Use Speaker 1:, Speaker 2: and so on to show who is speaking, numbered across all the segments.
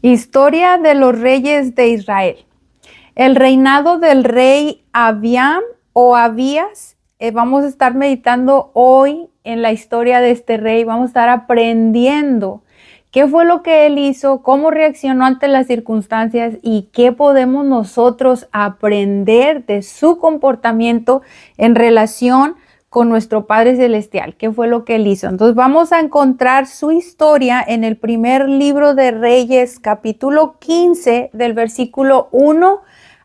Speaker 1: Historia de los reyes de Israel. El reinado del rey Abiam o Abías. Vamos a estar meditando hoy en la historia de este rey. Vamos a estar aprendiendo qué fue lo que él hizo, cómo reaccionó ante las circunstancias y qué podemos nosotros aprender de su comportamiento en relación con nuestro Padre Celestial. ¿Qué fue lo que él hizo? Entonces vamos a encontrar su historia en el primer libro de Reyes, capítulo 15, del versículo 1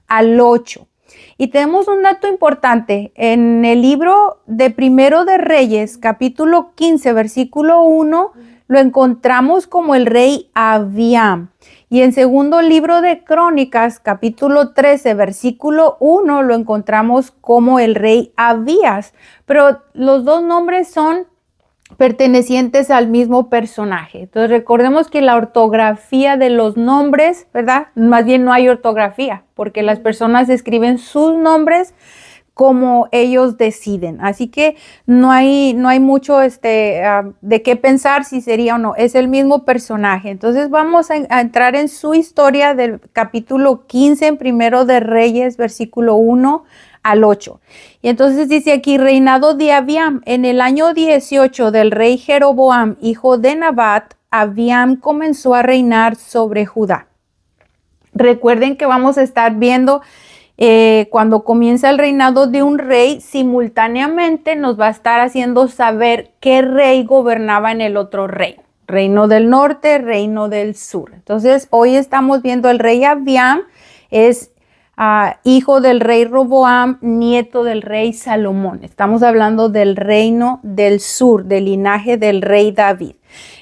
Speaker 1: al 8. Y tenemos un dato importante. En el libro de Primero de Reyes, capítulo 15, versículo 1, lo encontramos como el rey Abiam. Y en segundo libro de Crónicas, capítulo 13, versículo 1, lo encontramos como el rey Abías. Pero los dos nombres son pertenecientes al mismo personaje. Entonces recordemos que la ortografía de los nombres, ¿verdad? Más bien no hay ortografía, porque las personas escriben sus nombres como ellos deciden. Así que no hay mucho de qué pensar si sería o no. Es el mismo personaje. Entonces vamos a entrar en su historia del capítulo 15 en Primero de Reyes, versículo 1 al 8. Y entonces dice aquí, reinado de Abiam. En el año 18 del rey Jeroboam, hijo de Nabat, Abiam comenzó a reinar sobre Judá. Recuerden que vamos a estar viendo cuando comienza el reinado de un rey, simultáneamente nos va a estar haciendo saber qué rey gobernaba en el otro reino. Reino del norte, reino del sur. Entonces, hoy estamos viendo el rey Abiam, es hijo del rey Roboam, nieto del rey Salomón. Estamos hablando del reino del sur, del linaje del rey David.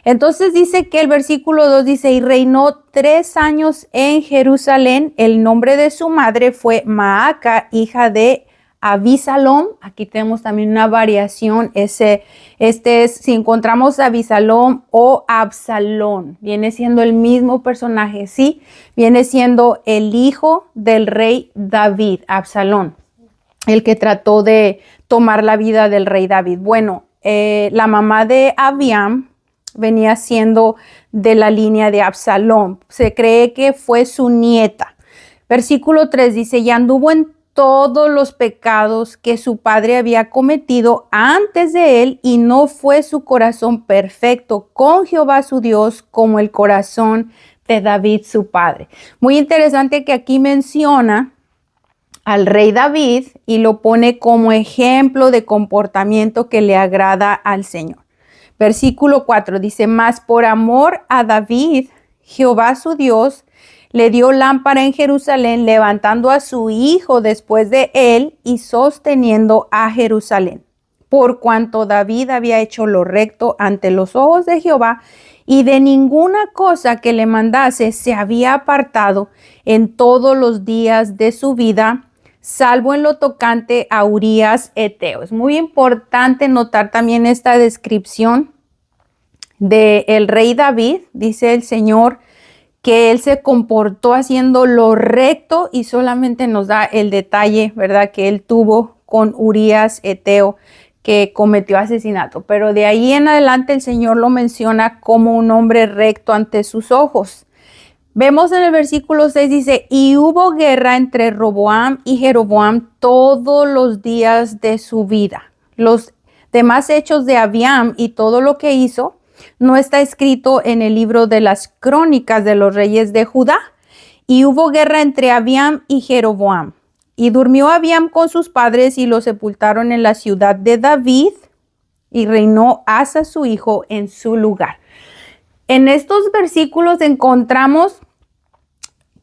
Speaker 1: Entonces dice que el versículo 2 dice, y reinó 3 años en Jerusalén. El nombre de su madre fue Maaca, hija de Abisalom. Aquí tenemos también una variación. Este es, si encontramos Abisalom o Absalón, viene siendo el mismo personaje, ¿sí? Viene siendo el hijo del rey David, Absalón, el que trató de tomar la vida del rey David. Bueno, la mamá de Abiam venía siendo de la línea de Absalón. Se cree que fue su nieta. Versículo 3 dice, y anduvo en todos los pecados que su padre había cometido antes de él, y no fue su corazón perfecto con Jehová su Dios como el corazón de David su padre. Muy interesante que aquí menciona al rey David y lo pone como ejemplo de comportamiento que le agrada al Señor. Versículo 4 dice, mas por amor a David, Jehová su Dios, le dio lámpara en Jerusalén, levantando a su hijo después de él y sosteniendo a Jerusalén. Por cuanto David había hecho lo recto ante los ojos de Jehová, y de ninguna cosa que le mandase se había apartado en todos los días de su vida, salvo en lo tocante a Urías Eteo. Es muy importante notar también esta descripción del rey David. Dice el Señor que él se comportó haciendo lo recto, y solamente nos da el detalle, ¿verdad?, que él tuvo con Urías Eteo, que cometió asesinato. Pero de ahí en adelante el Señor lo menciona como un hombre recto ante sus ojos. Vemos en el versículo 6, dice, y hubo guerra entre Roboam y Jeroboam todos los días de su vida. Los demás hechos de Abiam y todo lo que hizo no está escrito en el libro de las crónicas de los reyes de Judá. Y hubo guerra entre Abiam y Jeroboam. Y durmió Abiam con sus padres y lo sepultaron en la ciudad de David, y reinó Asa su hijo en su lugar. En estos versículos encontramos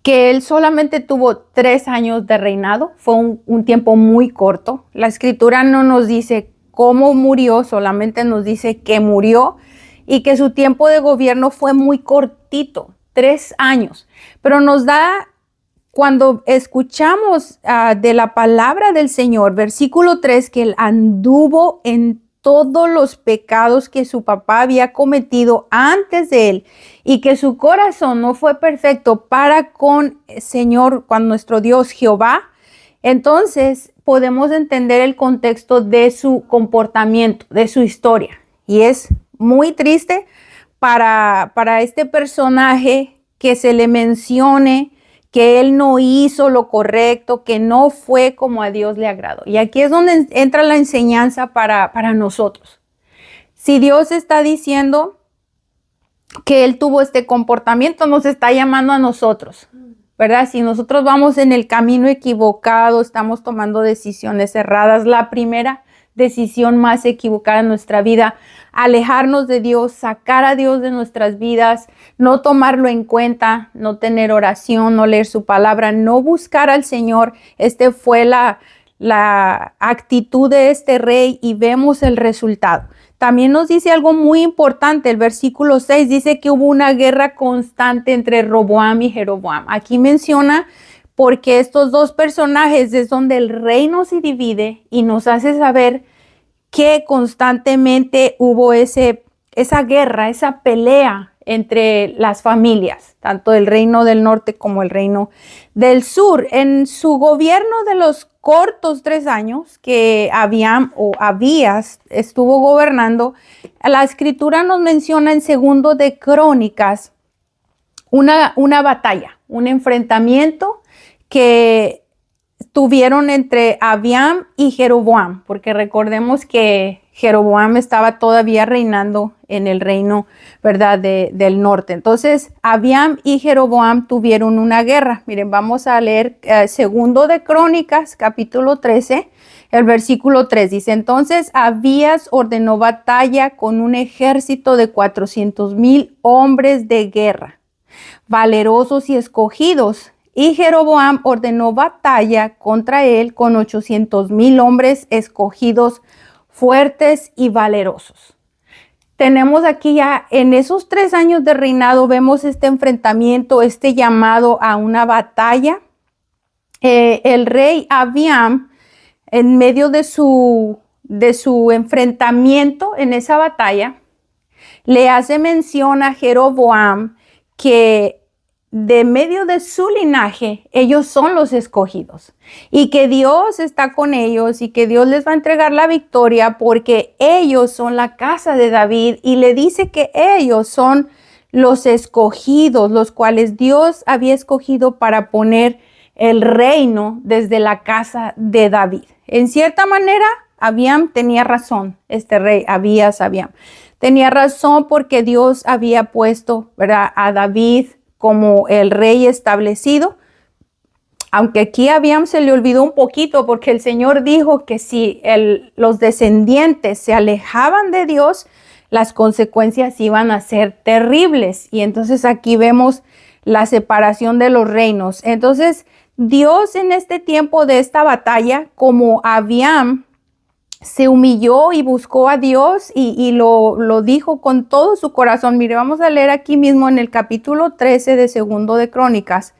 Speaker 1: que él solamente tuvo 3 años de reinado. Fue un tiempo muy corto. La escritura no nos dice cómo murió, solamente nos dice que murió y que su tiempo de gobierno fue muy cortito, 3 años. Pero nos da, cuando escuchamos de la palabra del Señor, versículo 3, que él anduvo en todos los pecados que su papá había cometido antes de él, y que su corazón no fue perfecto para con el Señor, con nuestro Dios Jehová. Entonces podemos entender el contexto de su comportamiento, de su historia. Y es muy triste para este personaje que se le mencione que él no hizo lo correcto, que no fue como a Dios le agradó. Y aquí es donde entra la enseñanza para nosotros. Si Dios está diciendo que él tuvo este comportamiento, nos está llamando a nosotros, ¿verdad? Si nosotros vamos en el camino equivocado, estamos tomando decisiones erradas, la primera decisión más equivocada en nuestra vida, alejarnos de Dios, sacar a Dios de nuestras vidas, no tomarlo en cuenta, no tener oración, no leer su palabra, no buscar al Señor. Este fue la actitud de este rey y vemos el resultado. También nos dice algo muy importante, el versículo 6 dice que hubo una guerra constante entre Roboam y Jeroboam. Aquí menciona porque estos dos personajes es donde el reino se divide y nos hace saber que constantemente hubo esa guerra, esa pelea entre las familias, tanto el reino del norte como el reino del sur. En su gobierno de los cortos 3 años que Abías estuvo gobernando, la escritura nos menciona en segundo de Crónicas una batalla, un enfrentamiento que tuvieron entre Abiam y Jeroboam, porque recordemos que Jeroboam estaba todavía reinando en el reino, ¿verdad?, del norte. Entonces, Abiam y Jeroboam tuvieron una guerra. Miren, vamos a leer segundo de Crónicas, capítulo 13, el versículo 3. Dice, entonces Abías ordenó batalla con un ejército de 400,000 hombres de guerra, valerosos y escogidos. Y Jeroboam ordenó batalla contra él con 800,000 hombres escogidos, fuertes y valerosos. Tenemos aquí ya en esos 3 años de reinado, vemos este enfrentamiento, este llamado a una batalla. El rey Abiam, en medio de su enfrentamiento en esa batalla, le hace mención a Jeroboam que de medio de su linaje, ellos son los escogidos y que Dios está con ellos y que Dios les va a entregar la victoria porque ellos son la casa de David, y le dice que ellos son los escogidos, los cuales Dios había escogido para poner el reino desde la casa de David. En cierta manera, Abiam tenía razón, este rey Abías tenía razón porque Dios había puesto, ¿verdad?, a David como el rey establecido, aunque aquí a Abiam se le olvidó un poquito porque el Señor dijo que si los descendientes se alejaban de Dios, las consecuencias iban a ser terribles. Y entonces aquí vemos la separación de los reinos. Entonces Dios en este tiempo de esta batalla, como Abiam se humilló y buscó a Dios y lo dijo con todo su corazón. Mire, vamos a leer aquí mismo en el capítulo 13 de segundo de Crónicas.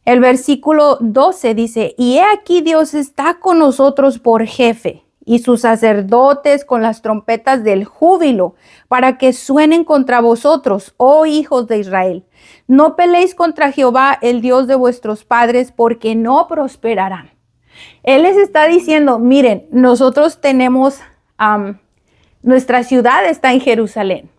Speaker 1: El versículo 12 dice, y he aquí Dios está con nosotros por jefe, y sus sacerdotes con las trompetas del júbilo, para que suenen contra vosotros, oh hijos de Israel. No peleéis contra Jehová, el Dios de vuestros padres, porque no prosperarán. Él les está diciendo, miren, nosotros tenemos, nuestra ciudad está en Jerusalén.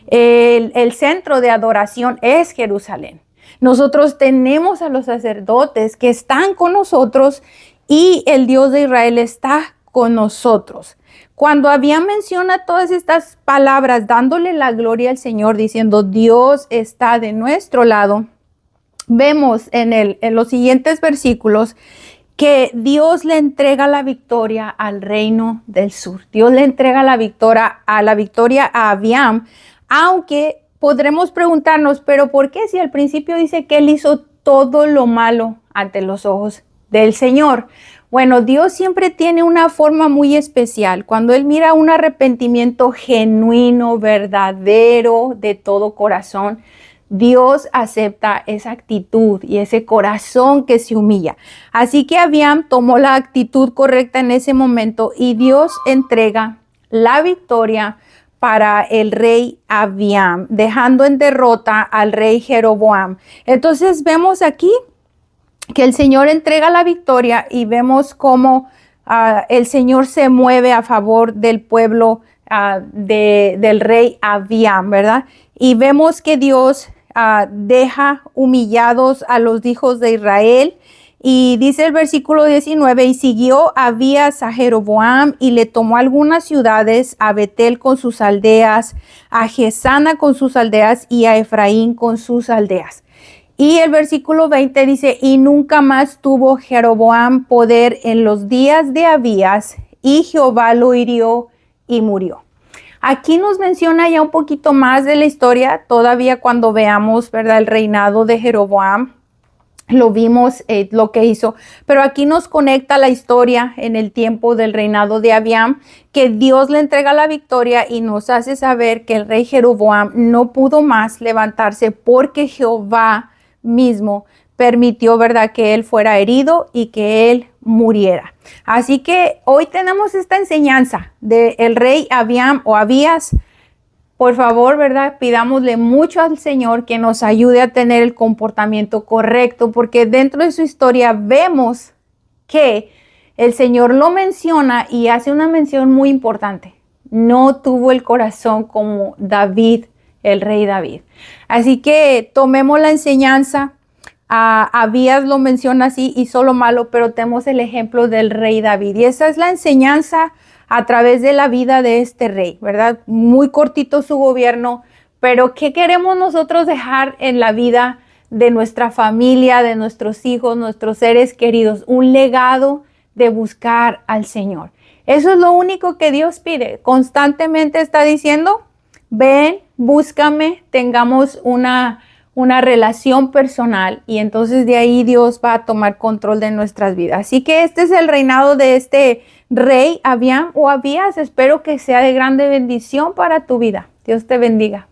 Speaker 1: El centro de adoración es Jerusalén. Nosotros tenemos a los sacerdotes que están con nosotros y el Dios de Israel está con nosotros. Cuando Abiam menciona todas estas palabras, dándole la gloria al Señor, diciendo Dios está de nuestro lado, vemos en los siguientes versículos que Dios le entrega la victoria al reino del sur. Dios le entrega la victoria a Abiam, aunque podremos preguntarnos, pero ¿por qué si al principio dice que él hizo todo lo malo ante los ojos del Señor? Bueno, Dios siempre tiene una forma muy especial. Cuando Él mira un arrepentimiento genuino, verdadero, de todo corazón, Dios acepta esa actitud y ese corazón que se humilla. Así que Abiam tomó la actitud correcta en ese momento y Dios entrega la victoria para el rey Abiam, dejando en derrota al rey Jeroboam. Entonces vemos aquí que el Señor entrega la victoria y vemos cómo el Señor se mueve a favor del pueblo del rey Abiam, ¿verdad? Y vemos que Dios deja humillados a los hijos de Israel. Y dice el versículo 19, y siguió Abías a Jeroboam y le tomó algunas ciudades, a Betel con sus aldeas, a Gesana con sus aldeas y a Efraín con sus aldeas. Y el versículo 20 dice, y nunca más tuvo Jeroboam poder en los días de Abías, y Jehová lo hirió y murió. Aquí nos menciona ya un poquito más de la historia, todavía cuando veamos, ¿verdad?, el reinado de Jeroboam. Lo vimos lo que hizo, pero aquí nos conecta la historia en el tiempo del reinado de Abiam, que Dios le entrega la victoria y nos hace saber que el rey Jeroboam no pudo más levantarse porque Jehová mismo permitió, ¿verdad?, que él fuera herido y que él muriera. Así que hoy tenemos esta enseñanza del rey Abiam o Abías. Por favor, ¿verdad? Pidámosle mucho al Señor que nos ayude a tener el comportamiento correcto, porque dentro de su historia vemos que el Señor lo menciona y hace una mención muy importante. No tuvo el corazón como David, el rey David. Así que tomemos la enseñanza. Abías lo menciona así y solo malo, pero tenemos el ejemplo del rey David. Y esa es la enseñanza a través de la vida de este rey, ¿verdad? Muy cortito su gobierno, pero ¿qué queremos nosotros dejar en la vida de nuestra familia, de nuestros hijos, nuestros seres queridos? Un legado de buscar al Señor. Eso es lo único que Dios pide. Constantemente está diciendo, ven, búscame, tengamos una relación personal y entonces de ahí Dios va a tomar control de nuestras vidas. Así que este es el reinado de este rey Abiam o Abías. Espero que sea de grande bendición para tu vida. Dios te bendiga.